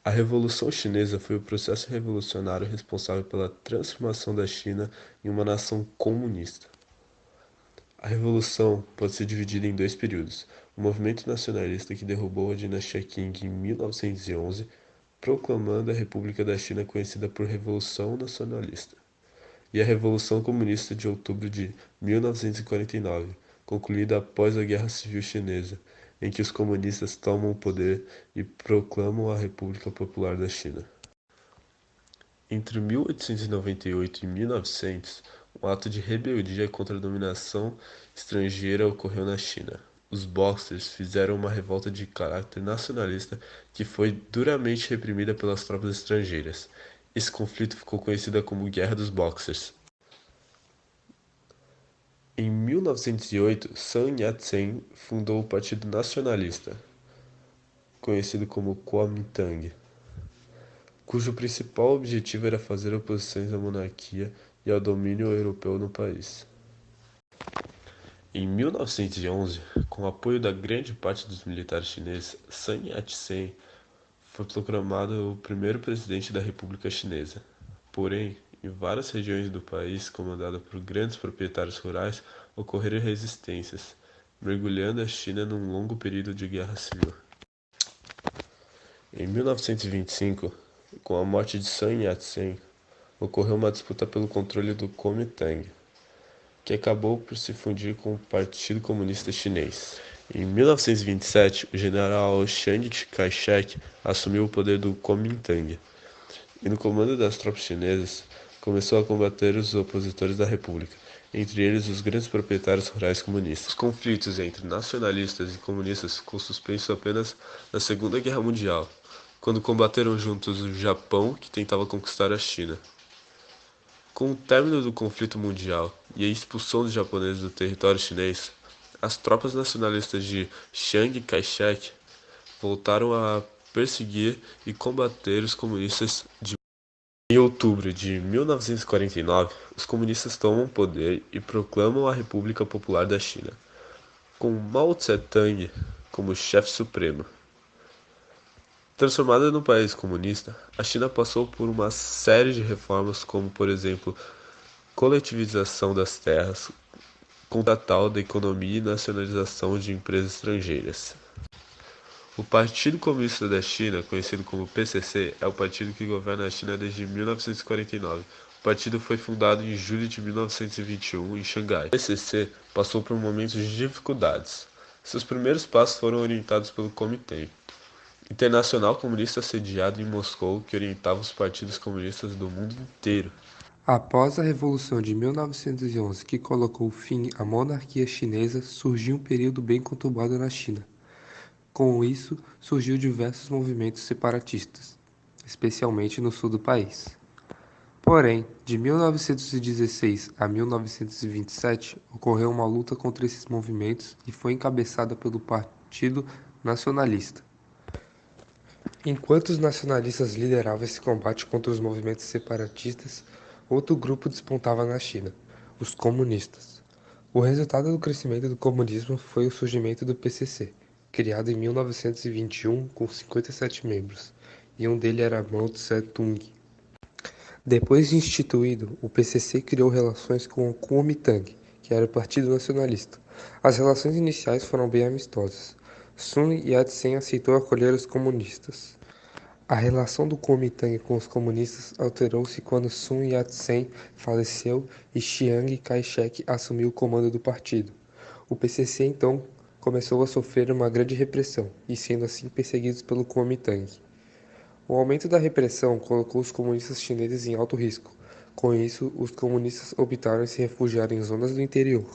A Revolução Chinesa foi o processo revolucionário responsável pela transformação da China em uma nação comunista. A revolução pode ser dividida em dois períodos: o movimento nacionalista que derrubou a dinastia Qing em 1911, proclamando a República da China conhecida por Revolução Nacionalista, e a Revolução Comunista de outubro de 1949, concluída após a Guerra Civil Chinesa, em que os comunistas tomam o poder e proclamam a República Popular da China. Entre 1898 e 1900, um ato de rebeldia contra a dominação estrangeira ocorreu na China. Os Boxers fizeram uma revolta de caráter nacionalista que foi duramente reprimida pelas tropas estrangeiras. Esse conflito ficou conhecido como Guerra dos Boxers. Em 1908, Sun Yat-sen fundou o Partido Nacionalista, conhecido como Kuomintang, cujo principal objetivo era fazer oposições à monarquia e ao domínio europeu no país. Em 1911, com o apoio da grande parte dos militares chineses, Sun Yat-sen foi proclamado o primeiro presidente da República Chinesa. Porém, em várias regiões do país, comandadas por grandes proprietários rurais, ocorreram resistências, mergulhando a China num longo período de guerra civil. Em 1925, com a morte de Sun Yat-sen, ocorreu uma disputa pelo controle do Kuomintang, que acabou por se fundir com o Partido Comunista Chinês. Em 1927, o general Chiang Kai-shek assumiu o poder do Kuomintang e, no comando das tropas chinesas, começou a combater os opositores da República, entre eles os grandes proprietários rurais comunistas. Os conflitos entre nacionalistas e comunistas ficou suspenso apenas na Segunda Guerra Mundial, quando combateram juntos o Japão, que tentava conquistar a China. Com o término do conflito mundial e a expulsão dos japoneses do território chinês, as tropas nacionalistas de Chiang Kai-shek voltaram a perseguir e combater os comunistas de. Em outubro de 1949, os comunistas tomam o poder e proclamam a República Popular da China, com Mao Tse-tung como chefe supremo. Transformada num país comunista, a China passou por uma série de reformas, como, por exemplo, coletivização das terras, contatal da economia e nacionalização de empresas estrangeiras. O Partido Comunista da China, conhecido como PCC, é o partido que governa a China desde 1949. O partido foi fundado em julho de 1921 em Xangai. O PCC passou por momentos de dificuldades. Seus primeiros passos foram orientados pelo Comitê Internacional Comunista sediado em Moscou, que orientava os partidos comunistas do mundo inteiro. Após a Revolução de 1911, que colocou fim à monarquia chinesa, surgiu um período bem conturbado na China. Com isso, surgiu diversos movimentos separatistas, especialmente no sul do país. Porém, de 1916 a 1927, ocorreu uma luta contra esses movimentos e foi encabeçada pelo Partido Nacionalista. Enquanto os nacionalistas lideravam esse combate contra os movimentos separatistas, outro grupo despontava na China, os comunistas. O resultado do crescimento do comunismo foi o surgimento do PCC, criado em 1921 com 57 membros, e um deles era Mao Tse-tung. Depois de instituído, o PCC criou relações com o Kuomintang, que era o Partido Nacionalista. As relações iniciais foram bem amistosas. Sun Yat-sen aceitou acolher os comunistas. A relação do Kuomintang com os comunistas alterou-se quando Sun Yat-sen faleceu e Chiang Kai-shek assumiu o comando do partido. O PCC então começou a sofrer uma grande repressão e sendo assim perseguidos pelo Kuomintang. O aumento da repressão colocou os comunistas chineses em alto risco. Com isso, os comunistas optaram em se refugiar em zonas do interior.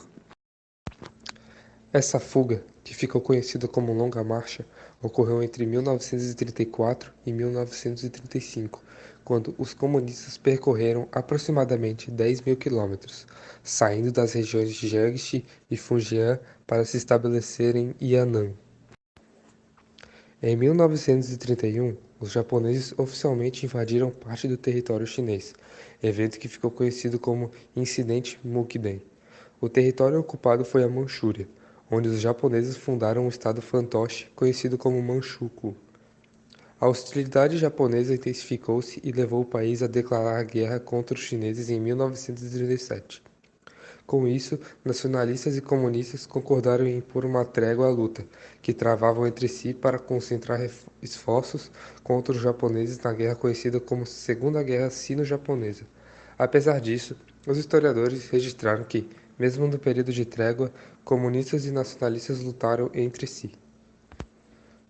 Essa fuga, que ficou conhecida como Longa Marcha, ocorreu entre 1934 e 1935, quando os comunistas percorreram aproximadamente 10.000 quilômetros, saindo das regiões de Jiangxi e Fujian para se estabelecer em Yan'an. Em 1931, os japoneses oficialmente invadiram parte do território chinês, evento que ficou conhecido como Incidente Mukden. O território ocupado foi a Manchúria, onde os japoneses fundaram o estado fantoche conhecido como Manchukuo. A hostilidade japonesa intensificou-se e levou o país a declarar guerra contra os chineses em 1937. Com isso, nacionalistas e comunistas concordaram em impor uma trégua à luta, que travavam entre si para concentrar esforços contra os japoneses na guerra conhecida como Segunda Guerra Sino-Japonesa. Apesar disso, os historiadores registraram que, mesmo no período de trégua, comunistas e nacionalistas lutaram entre si.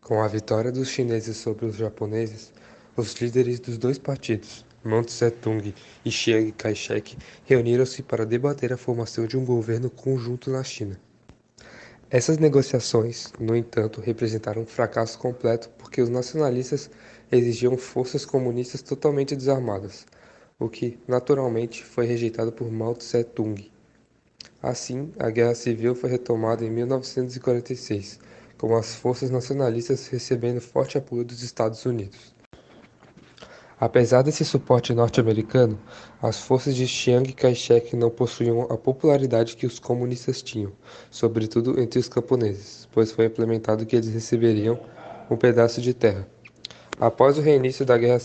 Com a vitória dos chineses sobre os japoneses, os líderes dos dois partidos, Mao Tse-tung e Chiang Kai-shek, reuniram-se para debater a formação de um governo conjunto na China. Essas negociações, no entanto, representaram um fracasso completo porque os nacionalistas exigiam forças comunistas totalmente desarmadas, o que, naturalmente, foi rejeitado por Mao Tse-tung. Assim, a Guerra Civil foi retomada em 1946, com as forças nacionalistas recebendo forte apoio dos Estados Unidos. Apesar desse suporte norte-americano, as forças de Chiang Kai-shek não possuíam a popularidade que os comunistas tinham, sobretudo entre os camponeses, pois foi implementado que eles receberiam um pedaço de terra. Após o reinício da Guerra